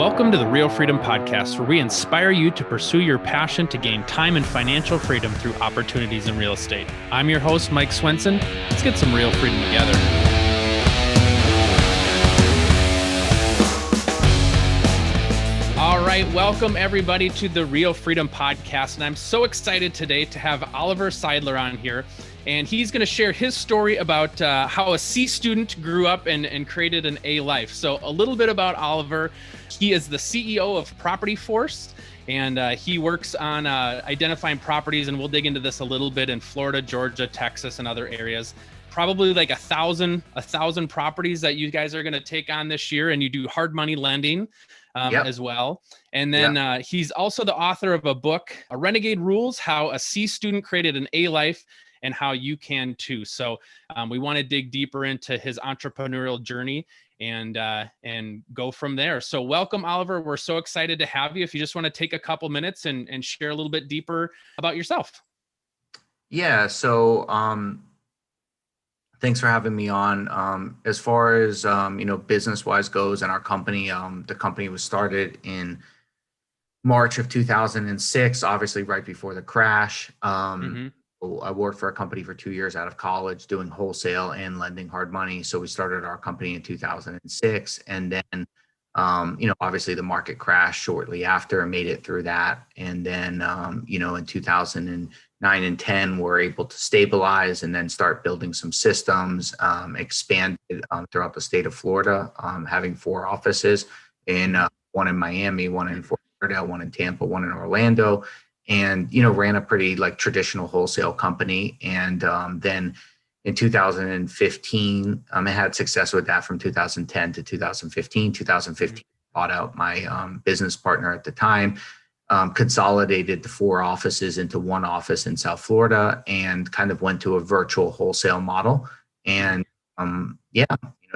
Welcome to the Real Freedom Podcast, where we inspire you to pursue your passion to gain time and financial freedom through opportunities in real estate. I'm your host, Mike Swenson. Let's get some real freedom together. All right, welcome everybody to the Real Freedom Podcast. And I'm so excited today to have Oliver Seidler on here. And he's going to share his story about how a C student grew up and created an A life. So a little bit about Oliver. He is the CEO of PropertyForce, and he works on identifying properties, and we'll dig into this a little bit, in Florida, Georgia, Texas, and other areas. Probably like a thousand properties that you guys are going to take on this year, and you do hard money lending as well. And then he's also the author of a book, Renegade Rules: How a C Student Created an A Life, and how you can too. So we want to dig deeper into his entrepreneurial journey and go from there. So welcome, Oliver. We're so excited to have you. If you just want to take a couple minutes and share a little bit deeper about yourself. Yeah. So thanks for having me on. As far as, business-wise goes in our company, the company was started in March of 2006, obviously right before the crash. I worked for a company for 2 years out of college doing wholesale and lending hard money. So we started our company in 2006. And then, obviously the market crashed shortly after and made it through that. And then, in 2009 and 10, we're able to stabilize and then start building some systems, expanded throughout the state of Florida, having 4 offices, one in Miami, one in Fort Lauderdale, one in Tampa, one in Orlando. And, ran a pretty traditional wholesale company. And then in 2015, I had success with that from 2010 to 2015. 2015, bought out my business partner at the time, consolidated the 4 offices into one office in South Florida, and kind of went to a virtual wholesale model. And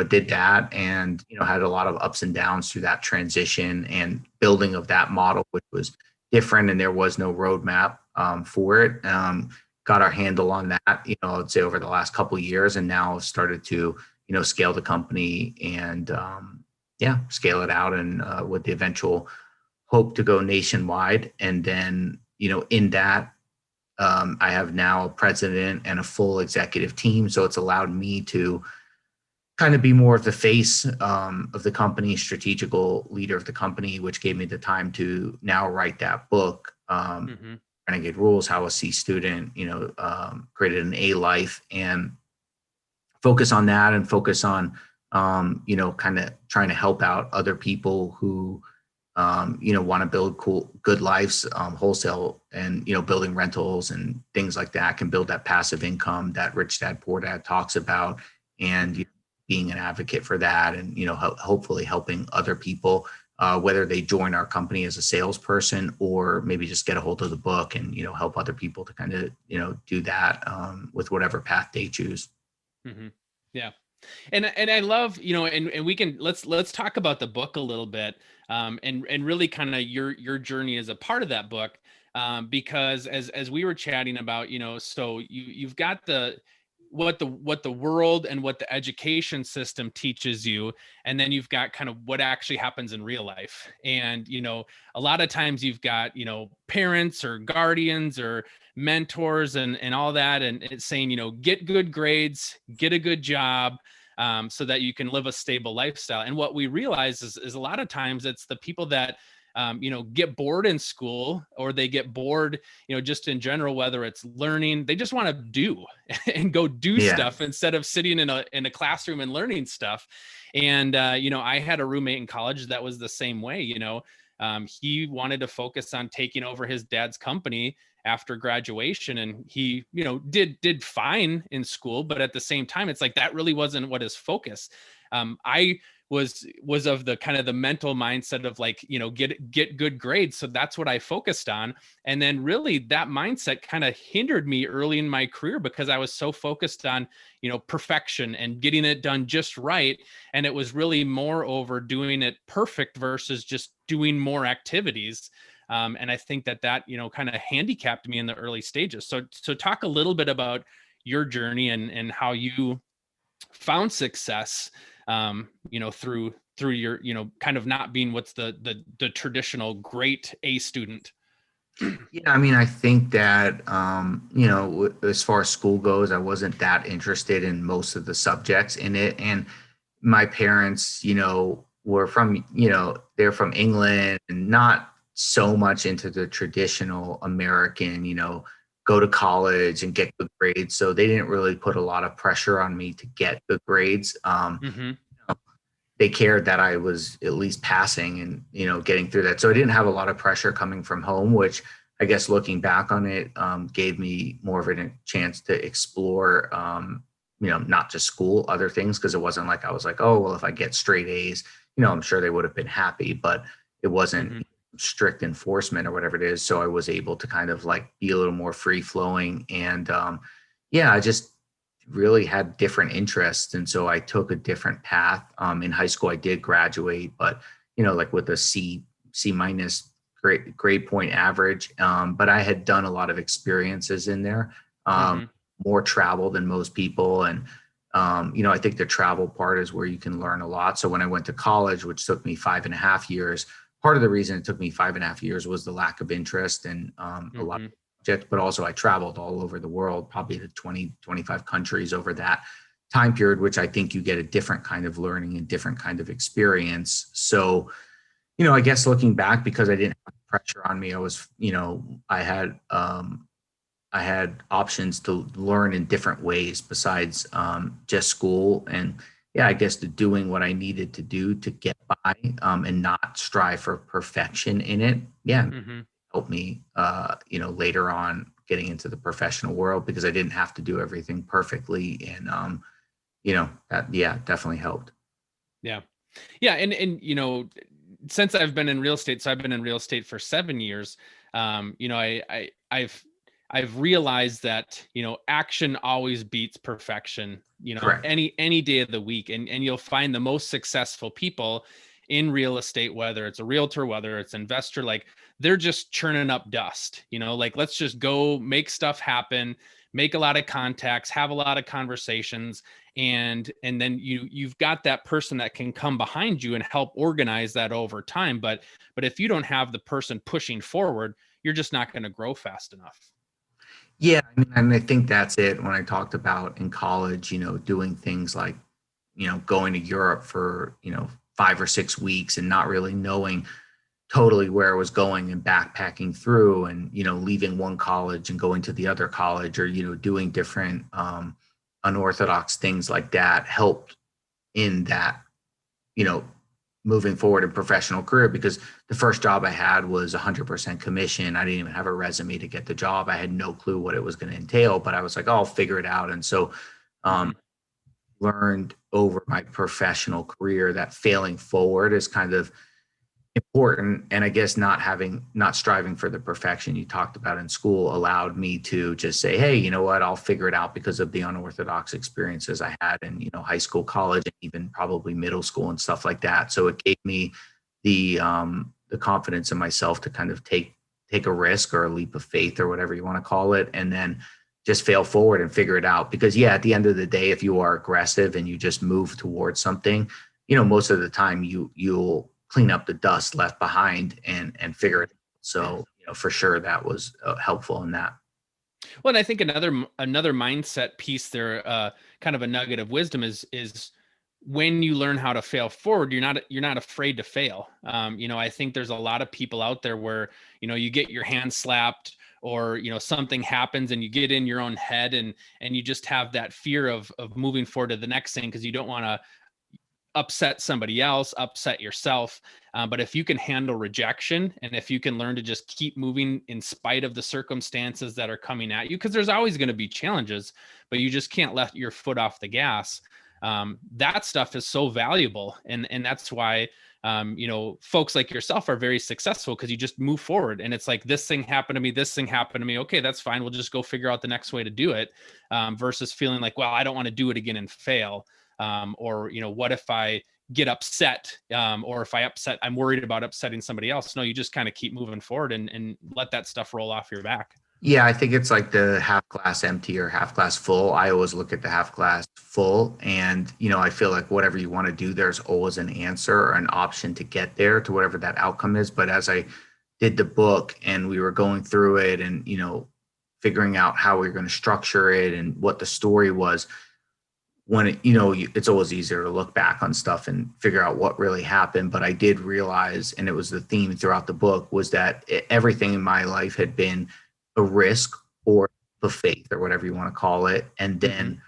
did that, and had a lot of ups and downs through that transition and building of that model, which was different, and there was no roadmap for it. Got our handle on that, I'd say over the last couple of years, and now started to, scale the company and scale it out, and with the eventual hope to go nationwide. And then, in that, I have now a president and a full executive team. So it's allowed me to kind of be more of the face of the company, strategical leader of the company, which gave me the time to now write that book, Renegade Rules: How a C Student, created an A Life, and focus on that, and focus on, kind of trying to help out other people who, want to build good lives, wholesale, and, building rentals and things like that, can build that passive income that Rich Dad Poor Dad talks about, and being an advocate for that, and hopefully helping other people, whether they join our company as a salesperson or maybe just get a hold of the book and help other people to kind of do that with whatever path they choose. Yeah, and I love and we can let's talk about the book a little bit, and really kind of your journey as a part of that book, because as we were chatting about, so you've got what the world and what the education system teaches you, and then you've got kind of what actually happens in real life. And a lot of times you've got parents or guardians or mentors and all that, and it's saying get good grades, get a good job, so that you can live a stable lifestyle. And what we realize is a lot of times it's the people that get bored in school, or they get bored, just in general, whether it's learning, they just want to do and go do stuff instead of sitting in a classroom and learning stuff. And, I had a roommate in college that was the same way. He wanted to focus on taking over his dad's company after graduation, and he, did fine in school, but at the same time, it's like, that really wasn't what his focus. I was of the kind of the mental mindset of get good grades. So that's what I focused on. And then really that mindset kind of hindered me early in my career, because I was so focused on, perfection and getting it done just right. And it was really more over doing it perfect versus just doing more activities. And I think that kind of handicapped me in the early stages. So talk a little bit about your journey and how you found success, through your, kind of not being what's the traditional great A student. Yeah, I mean, I think that, as far as school goes, I wasn't that interested in most of the subjects in it. And my parents, were from, they're from England and not so much into the traditional American, go to college and get good grades. So they didn't really put a lot of pressure on me to get good grades. Mm-hmm. They cared that I was at least passing and, getting through that. So I didn't have a lot of pressure coming from home, which I guess looking back on it, gave me more of a chance to explore, not just school, other things. Cause it wasn't like I was like, oh, well, if I get straight A's, I'm sure they would have been happy, but it wasn't Mm-hmm. strict enforcement or whatever it is. So I was able to kind of like be a little more free flowing. And yeah, I just really had different interests. And so I took a different path. In high school, I did graduate, but, like with a C minus grade point average. But I had done a lot of experiences in there, Mm-hmm. more travel than most people. And, I think the travel part is where you can learn a lot. So when I went to college, which took me 5.5 years, part of the reason it took me 5.5 years was the lack of interest and a lot Mm-hmm. of subjects, but also I traveled all over the world, probably to 20, 25 countries over that time period, which I think you get a different kind of learning and different kind of experience. So, I guess looking back, because I didn't have pressure on me, I was, I had options to learn in different ways besides just school. And yeah, I guess to doing what I needed to do to get by, and not strive for perfection in it. Yeah, Mm-hmm. helped me, later on getting into the professional world because I didn't have to do everything perfectly. And, that, yeah, definitely helped. Yeah. Yeah. And, since I've been in real estate, so I've been in real estate for 7 years. I've realized that, action always beats perfection, Correct. any day of the week. And you'll find the most successful people in real estate, whether it's a realtor, whether it's investor, like they're just churning up dust, like let's just go make stuff happen, make a lot of contacts, have a lot of conversations, and then you've got that person that can come behind you and help organize that over time. But if you don't have the person pushing forward, you're just not going to grow fast enough. Yeah, I mean, and I think that's it when I talked about in college, doing things like, going to Europe for, 5 or 6 weeks and not really knowing totally where I was going and backpacking through and, leaving one college and going to the other college or, doing different unorthodox things like that helped in that, you know, moving forward in professional career because the first job I had was 100% commission. I didn't even have a resume to get the job. I had no clue what it was going to entail, but I was like, oh, I'll figure it out. And so Mm-hmm. learned over my professional career that failing forward is kind of important. And I guess not striving for the perfection you talked about in school allowed me to just say, hey, you know what, I'll figure it out because of the unorthodox experiences I had in, high school, college, and even probably middle school and stuff like that. So it gave me the confidence in myself to kind of take a risk or a leap of faith or whatever you want to call it. And then just fail forward and figure it out. Because yeah, at the end of the day, if you are aggressive and you just move towards something, most of the time you'll clean up the dust left behind and figure it out. So, for sure that was helpful in that. Well, and I think another mindset piece there, kind of a nugget of wisdom is when you learn how to fail forward, you're not afraid to fail. I think there's a lot of people out there where you get your hand slapped or something happens and you get in your own head and you just have that fear of moving forward to the next thing because you don't want to upset somebody else, upset yourself. But if you can handle rejection and if you can learn to just keep moving in spite of the circumstances that are coming at you, because there's always going to be challenges, but you just can't let your foot off the gas. That stuff is so valuable. And that's why, folks like yourself are very successful because you just move forward and it's like, this thing happened to me, this thing happened to me. Okay, that's fine. We'll just go figure out the next way to do it. Versus feeling like, well, I don't want to do it again and fail. Or what if I get upset, or if I'm worried about upsetting somebody else. No, you just kind of keep moving forward and let that stuff roll off your back. Yeah, I think it's like the half glass empty or half glass full. I always look at the half glass full, and I feel like whatever you want to do, there's always an answer or an option to get there to whatever that outcome is. But as I did the book and we were going through it and figuring out how we were going to structure it and what the story was, when it's always easier to look back on stuff and figure out what really happened. But I did realize, and it was the theme throughout the book, was that everything in my life had been a risk or a faith or whatever you want to call it, and Mm-hmm. then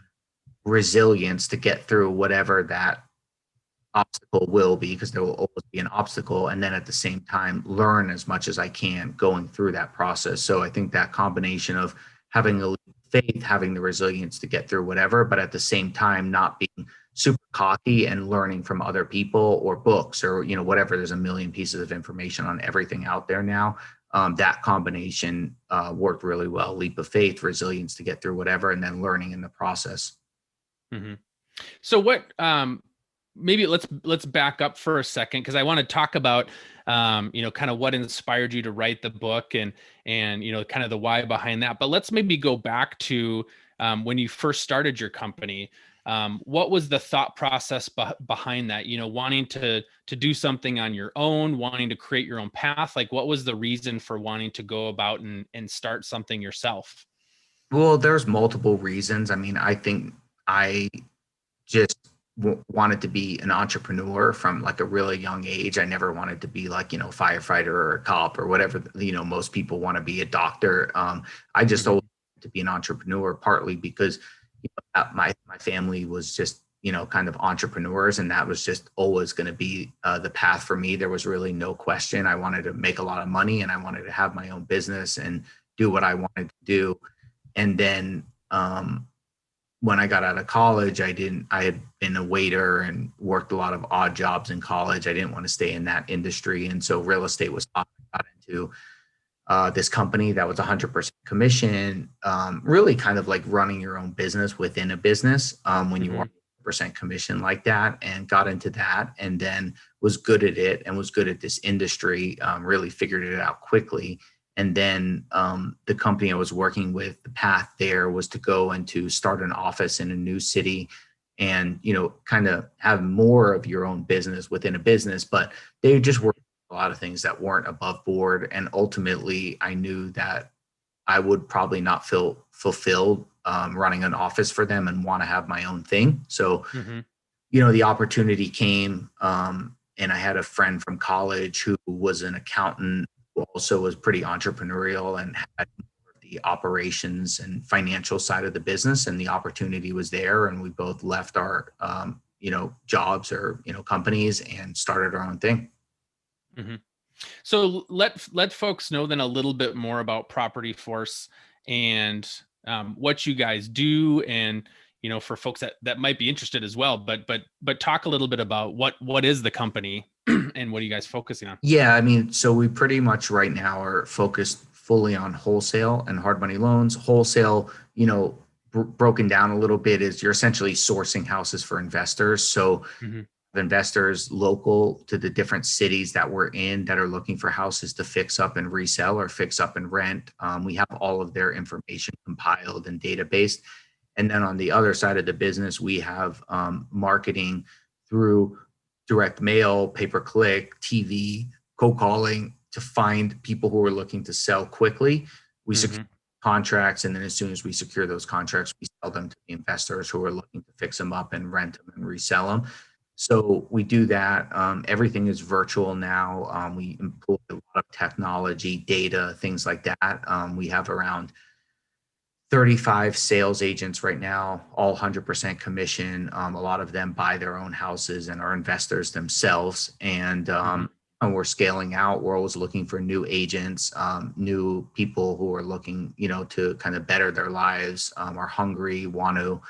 resilience to get through whatever that obstacle will be, because there will always be an obstacle, and then at the same time learn as much as I can going through that process. So I think that combination of having a faith, having the resilience to get through whatever, but at the same time not being super cocky and learning from other people or books or whatever. There's a million pieces of information on everything out there now. That combination worked really well. Leap of faith, resilience to get through whatever, and then learning in the process. Mm-hmm. So what, maybe let's back up for a second, because I want to talk about, kind of what inspired you to write the book and kind of the why behind that. But let's maybe go back to when you first started your company. What was the thought process behind that? Wanting to do something on your own, wanting to create your own path. Like, what was the reason for wanting to go about and start something yourself? Well, there's multiple reasons. I mean, I think I just wanted to be an entrepreneur from like a really young age. I never wanted to be like, firefighter or a cop or whatever, most people want to be a doctor. I just Mm-hmm. always wanted to be an entrepreneur, partly because my family was just, kind of entrepreneurs, and that was just always going to be the path for me. There was really no question. I wanted to make a lot of money and I wanted to have my own business and do what I wanted to do. And then, when I got out of college, I had been a waiter and worked a lot of odd jobs in college. I didn't want to stay in that industry. And so real estate was I got into this company that was 100% commission, really kind of like running your own business within a business, when you Mm-hmm. are percent commission like that, and got into that and then was good at it and was good at this industry, really figured it out quickly. And then the company I was working with, the path there was to go and to start an office in a new city and, kind of have more of your own business within a business. But they just were a lot of things that weren't above board. And ultimately, I knew that I would probably not feel fulfilled running an office for them and want to have my own thing. So, Mm-hmm. the opportunity came, and I had a friend from college who was an accountant who also was pretty entrepreneurial and had the operations and financial side of the business, and the opportunity was there, and we both left our jobs or companies and started our own thing. Mm-hmm. So let folks know then a little bit more about Property Force and what you guys do, and for folks that might be interested as well. But talk a little bit about what is the company and what are you guys focusing on? Yeah, I mean, so we pretty much right now are focused fully on wholesale and hard money loans. Wholesale, broken down a little bit, is you're essentially sourcing houses for investors. So Mm-hmm. investors local to the different cities that we're in that are looking for houses to fix up and resell or fix up and rent. We have all of their information compiled and database. And then on the other side of the business, we have marketing through direct mail, pay per click, TV, cold calling to find people who are looking to sell quickly. We secure Mm-hmm. contracts, and then as soon as we secure those contracts, we sell them to the investors who are looking to fix them up and rent them and resell them. So we do that. Everything is virtual now. We employ a lot of technology, data, things like that. We have around 35 sales agents right now, all 100% commission. A lot of them buy their own houses and are investors themselves. Mm-hmm. And we're scaling out. We're always looking for new agents, new people who are looking, to kind of better their lives, are hungry, want to,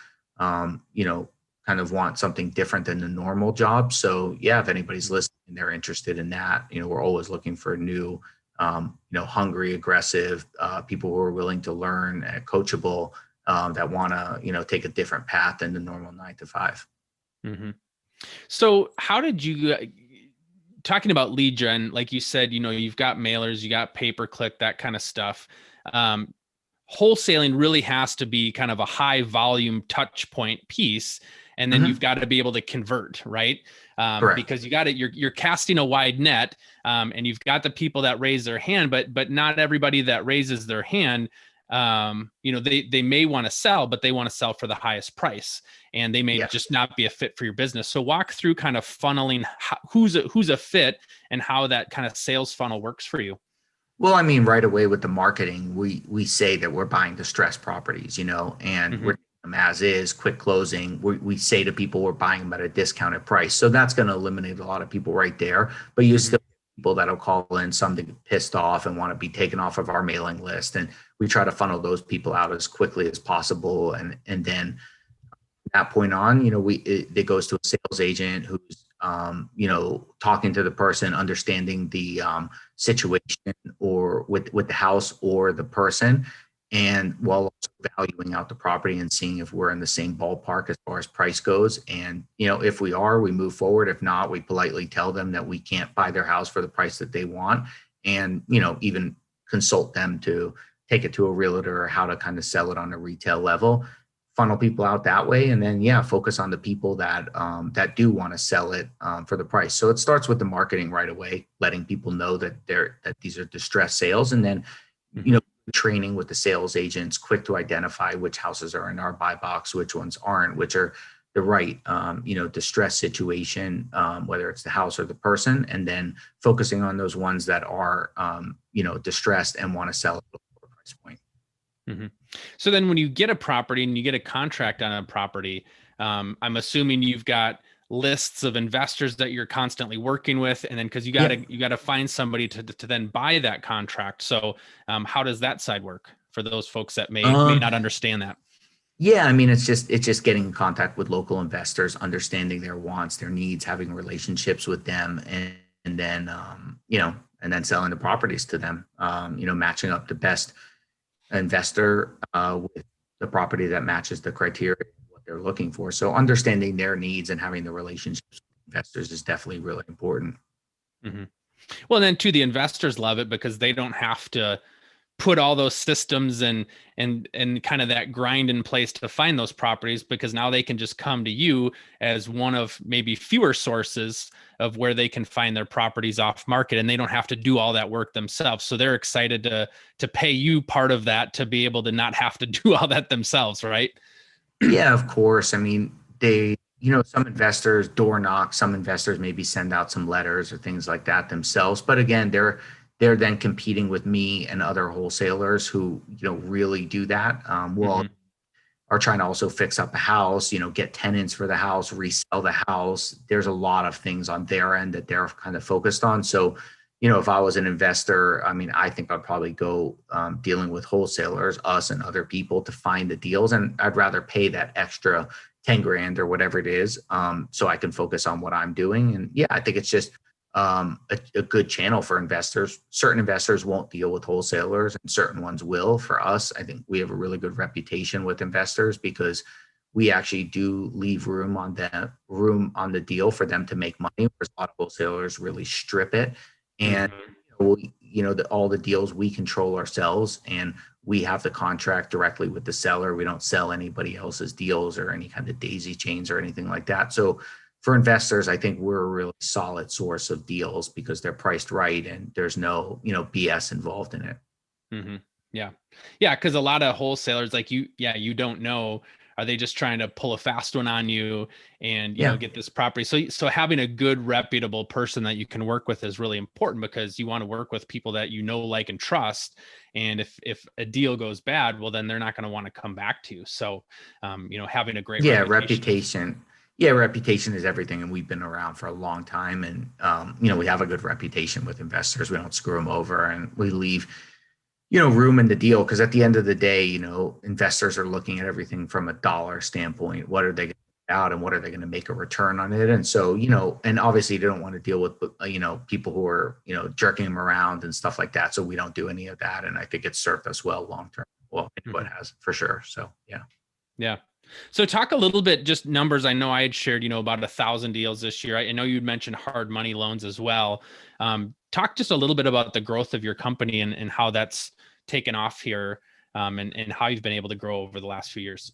kind of want something different than the normal job. So yeah, if anybody's listening and they're interested in that, we're always looking for new, hungry, aggressive people who are willing to learn, coachable, that want to, take a different path than the normal 9 to 5. Mm-hmm. So how did you talking about lead gen, like you said, you've got mailers, you got pay per click, that kind of stuff. wholesaling really has to be kind of a high volume touch point piece. And then you've got to be able to convert, right? Correct. Because you're casting a wide net, and you've got the people that raise their hand, but not everybody that raises their hand, they may want to sell, but they want to sell for the highest price, and they may Yeah. just not be a fit for your business. So walk through kind of funneling who's a fit and how that kind of sales funnel works for you. Well, I mean, right away with the marketing, we say that we're buying distressed properties, and we're taking them as is, quick closing. We say to people we're buying them at a discounted price. So that's going to eliminate a lot of people right there. But you still have people that'll call in something pissed off and want to be taken off of our mailing list. And we try to funnel those people out as quickly as possible. And then that point on, it goes to a sales agent who's, talking to the person, understanding the situation or with the house or the person, and while also valuing out the property and seeing if we're in the same ballpark as far as price goes. And, if we are, we move forward. If not, we politely tell them that we can't buy their house for the price that they want. And, even consult them to take it to a realtor or how to kind of sell it on a retail level, funnel people out that way, and then focus on the people that do want to sell it for the price. So it starts with the marketing right away, letting people know that these are distressed sales, and then training with the sales agents, quick to identify which houses are in our buy box, which ones aren't, which are the right distress situation, whether it's the house or the person, and then focusing on those ones that are distressed and want to sell at a lower price point. So then when you get a property and you get a contract on a property, I'm assuming you've got lists of investors that you're constantly working with. And then, cause you gotta find somebody to then buy that contract. So how does that side work for those folks that may not understand that? Yeah, I mean, it's just getting in contact with local investors, understanding their wants, their needs, having relationships with them, and then and then selling the properties to them. Matching up the best investor with the property that matches the criteria what they're looking for. So understanding their needs and having the relationships with investors is definitely really important. Well, then too, the investors love it because they don't have to put all those systems and kind of that grind in place to find those properties, because now they can just come to you as one of maybe fewer sources of where they can find their properties off market, and they don't have to do all that work themselves. So they're excited to pay you part of that to be able to not have to do all that themselves, right? Yeah, of course. I mean, some investors door knock, some investors maybe send out some letters or things like that themselves. But again, they're then competing with me and other wholesalers who, really do that. Are trying to also fix up a house, get tenants for the house, resell the house. There's a lot of things on their end that they're kind of focused on. So, if I was an investor, I mean, I think I'd probably go dealing with wholesalers, us and other people, to find the deals. And I'd rather pay that extra 10 grand or whatever it is, so I can focus on what I'm doing. And I think it's just a good channel for investors. Certain investors won't deal with wholesalers and certain ones will. For us, I think we have a really good reputation with investors because we actually do leave room on the deal for them to make money, whereas a lot of wholesalers really strip it. And all the deals we control ourselves, and we have the contract directly with the seller. We don't sell anybody else's deals or any kind of daisy chains or anything like that. So for investors, I think we're a really solid source of deals because they're priced right and there's no, BS involved in it. Yeah. Because a lot of wholesalers like you don't know, are they just trying to pull a fast one on you and, get this property? So having a good reputable person that you can work with is really important, because you want to work with people that like and trust. And if a deal goes bad, well, then they're not going to want to come back to you. So, having a great reputation. Reputation is everything. And we've been around for a long time. And, we have a good reputation with investors. We don't screw them over, and we leave, room in the deal. Because at the end of the day, investors are looking at everything from a dollar standpoint. What are they going to get out and what are they going to make a return on it? And so, and obviously they don't want to deal with, people who are, jerking them around and stuff like that. So we don't do any of that. And I think it's served us well long-term. Well, it has for sure. So, yeah. Yeah. So talk a little bit, just numbers. I know I had shared, about 1,000 deals this year. I know you'd mentioned hard money loans as well. Talk just a little bit about the growth of your company and how that's taken off here and how you've been able to grow over the last few years.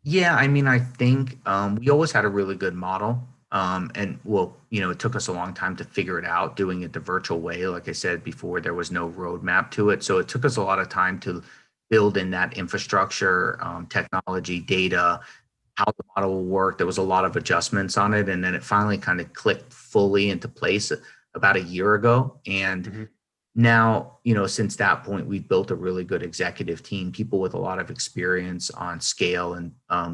Yeah, I mean, I think we always had a really good model. And well, it took us a long time to figure it out, doing it the virtual way. Like I said before, there was no roadmap to it. So it took us a lot of time to build in that infrastructure, technology, data, how the model will work. There was a lot of adjustments on it. And then it finally kind of clicked fully into place about a year ago. And now, since that point, we've built a really good executive team, people with a lot of experience on scale and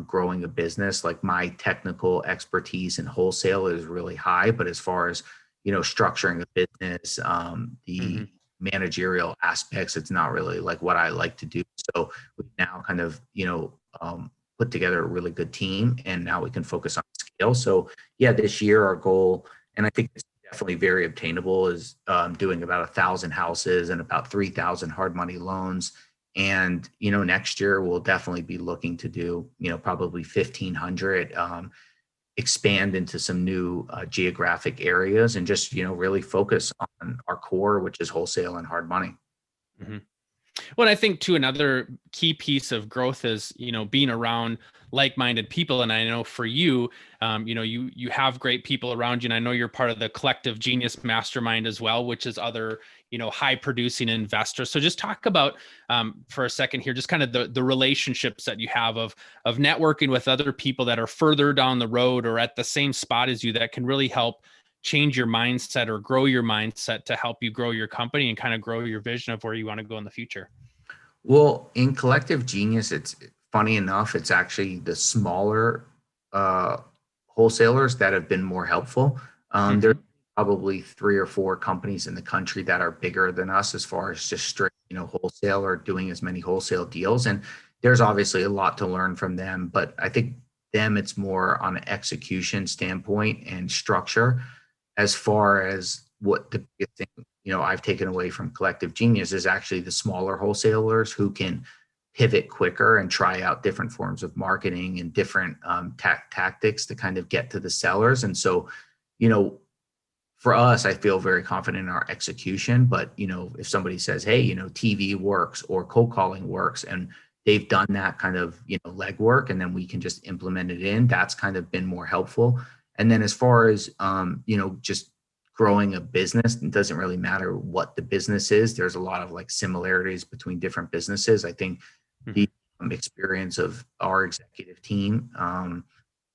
growing a business. Like my technical expertise in wholesale is really high, but as far as, structuring a business, the managerial aspects, it's not really like what I like to do. So we've now kind of, put together a really good team, and now we can focus on scale. So yeah, this year our goal, and I think it's definitely very obtainable, is doing about 1,000 houses and about 3,000 hard money loans. And, next year we'll definitely be looking to do, probably 1,500, expand into some new geographic areas, and just, really focus on our core, which is wholesale and hard money. Well, I think too, another key piece of growth is, being around like-minded people. And I know for you, you have great people around you, and I know you're part of the Collective Genius Mastermind as well, which is other, high producing investors. So just talk about for a second here, just kind of the relationships that you have of networking with other people that are further down the road or at the same spot as you, that can really help change your mindset or grow your mindset to help you grow your company and kind of grow your vision of where you want to go in the future. Well, in Collective Genius, it's funny enough, it's actually the smaller wholesalers that have been more helpful. There's probably 3 or 4 companies in the country that are bigger than us as far as just straight, wholesale or doing as many wholesale deals. And there's obviously a lot to learn from them, but I think it's more on an execution standpoint and structure. As far as what the biggest thing, I've taken away from Collective Genius is actually the smaller wholesalers who can pivot quicker and try out different forms of marketing and different tactics to kind of get to the sellers. And so, for us, I feel very confident in our execution, but, if somebody says, hey, TV works or cold calling works, and they've done that kind of, legwork, and then we can just implement it in, that's kind of been more helpful. And then as far as, just growing a business, it doesn't really matter what the business is. There's a lot of like similarities between different businesses. I think the experience of our executive team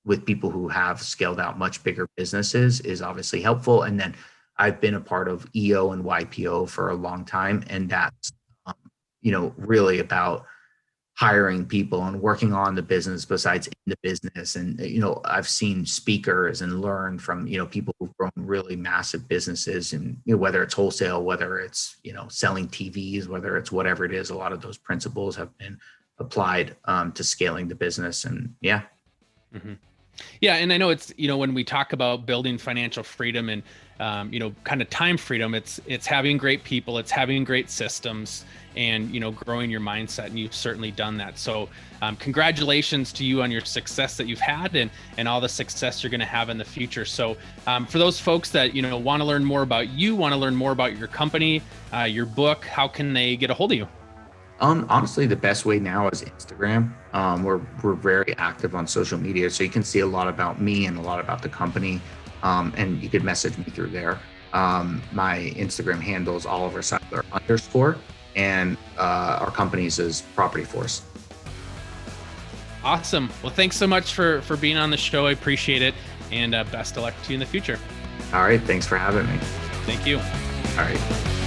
with people who have scaled out much bigger businesses is obviously helpful. And then I've been a part of EO and YPO for a long time. And that's, really about hiring people and working on the business besides in the business. And, I've seen speakers and learned from, people who've grown really massive businesses, and, whether it's wholesale, whether it's, selling TVs, whether it's whatever it is, a lot of those principles have been applied to scaling the business. And yeah. Yeah. And I know it's, when we talk about building financial freedom and, kind of time freedom, it's having great people, it's having great systems, and, growing your mindset. And you've certainly done that. So congratulations to you on your success that you've had, and all the success you're going to have in the future. So for those folks that, want to learn more about you, want to learn more about your company, your book, how can they get a hold of you? Honestly, the best way now is Instagram. We're very active on social media, so you can see a lot about me and a lot about the company. And you could message me through there. My Instagram handle is Oliver Seidler _, and our company's is PropertyForce. Awesome. Well, thanks so much for being on the show. I appreciate it, and best of luck to you in the future. All right. Thanks for having me. Thank you. All right.